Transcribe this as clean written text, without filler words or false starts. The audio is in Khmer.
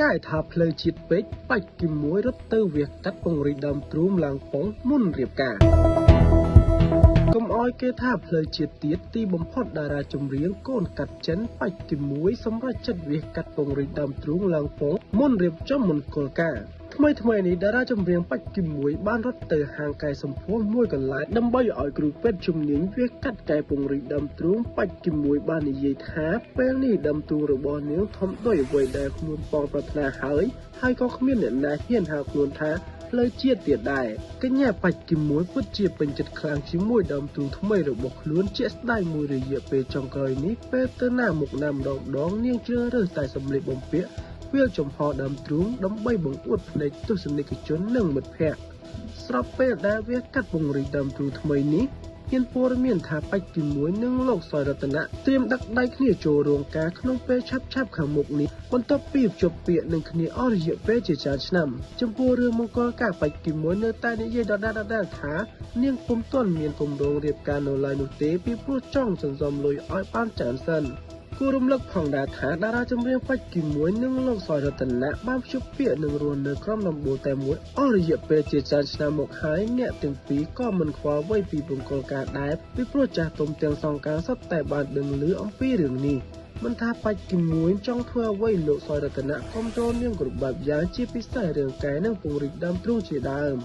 កាយថាផ្លូវជាតិពេកបាច់គីមួយរត់ទៅវាកាត់ពង្រីកដើមទ្រូងឡើងពងមុនរៀបការកុំអោយគេថាផ្លូវជាតិទៀតទីបំផុតតារាចម្រៀងកូនកាត់ចិនបាច់គីមួយសម្រាប់ចិត្តវាកាត់ពង្រីកដើមទ្រូងឡើងពងមុនរៀបចំមង្គលការថ្មីនេះតារាចម្រៀងបាច់គីមួយបានរត់ទៅហាងកែសម្ផស្សមួយកន្លែងដើម្បីឲ្យគ្រូពេទ្យជំនាញវាកាត់កែពង្រីកដើមទ្រូងបាច់គីមួយបាននិយាយថាពេលនេះដើមទ្រូងរបស់នាងធំដោយអ្វីដែលខ្លួនបងប្រាថ្នាហើយក៏គ្មានអ្នកណាហ៊ានហៅខ្លួនថាផ្លូវជាតិទៀតដែរកញ្ញាបាច់គីមួយពិតជាពេញចិត្តខ្លាំងជាមួយដើមទ្រូងថ្មីរបស់ខ្លួនជាក់ស្ដែងមួយរយៈពេលចុងក្រោយនេះពេលទៅណាមុខណាម្ដងនាងជ្រើសរើសតែសម្លៀកបំពាក់វាចំហដើមទ្រូងដើម្បីបង្អួតភ្នែកទស្សនិកជននិងមិត្តភ័ក្តិស្របពេលដែលវាកាត់ពង្រីកដើមទ្រូងថ្មីនេះមានព័ត៌មានថាបាច់គីមួយនិងលោកសយរតនៈត្រៀមដឹកដៃគ្នាចូលរោងការក្នុងពេលឆាប់ខាងមុខនេះបន្ទាប់ពីភ្ជាប់ពាក្យនឹងគ្នាអស់រយៈពេលជាច្រើនឆ្នាំចំពោះរឿងមង្គលការបាច់គីមួយនៅតែនិយាយដដែលថានាងពុំទាន់មានគម្រោងរៀបការនៅឡើយនោះទេពីព្រោះចង់សន្សំលុយឲ្យបានច្រើនសិនគួររំលឹកផងដែរថាតារាចម្រៀងបាច់គីមួយនិងលោកសយរតនៈបានភ្ជាប់ពាក្យនឹងរស់នៅក្រោមដំបូលតែមួយអស់រយៈពេលជាច្រើនឆ្នាំមកហើយអ្នកទាំងពីរក៏មិនខ្វល់អ្វីពីមង្គលការដែរពីព្រោះចាស់ទុំទាំងសងការសុទ្ធតែបានដឹងឮអំពីរឿងនេះមិនថាបាច់គីមួយចង់ធ្វើអ្វីលោកសយរតនៈគ្រប់គ្រងនាងគ្រប់បែបយ៉ាងជាពិសេសរឿងកែនិងពង្រីកដើមទ្រូងជាដើម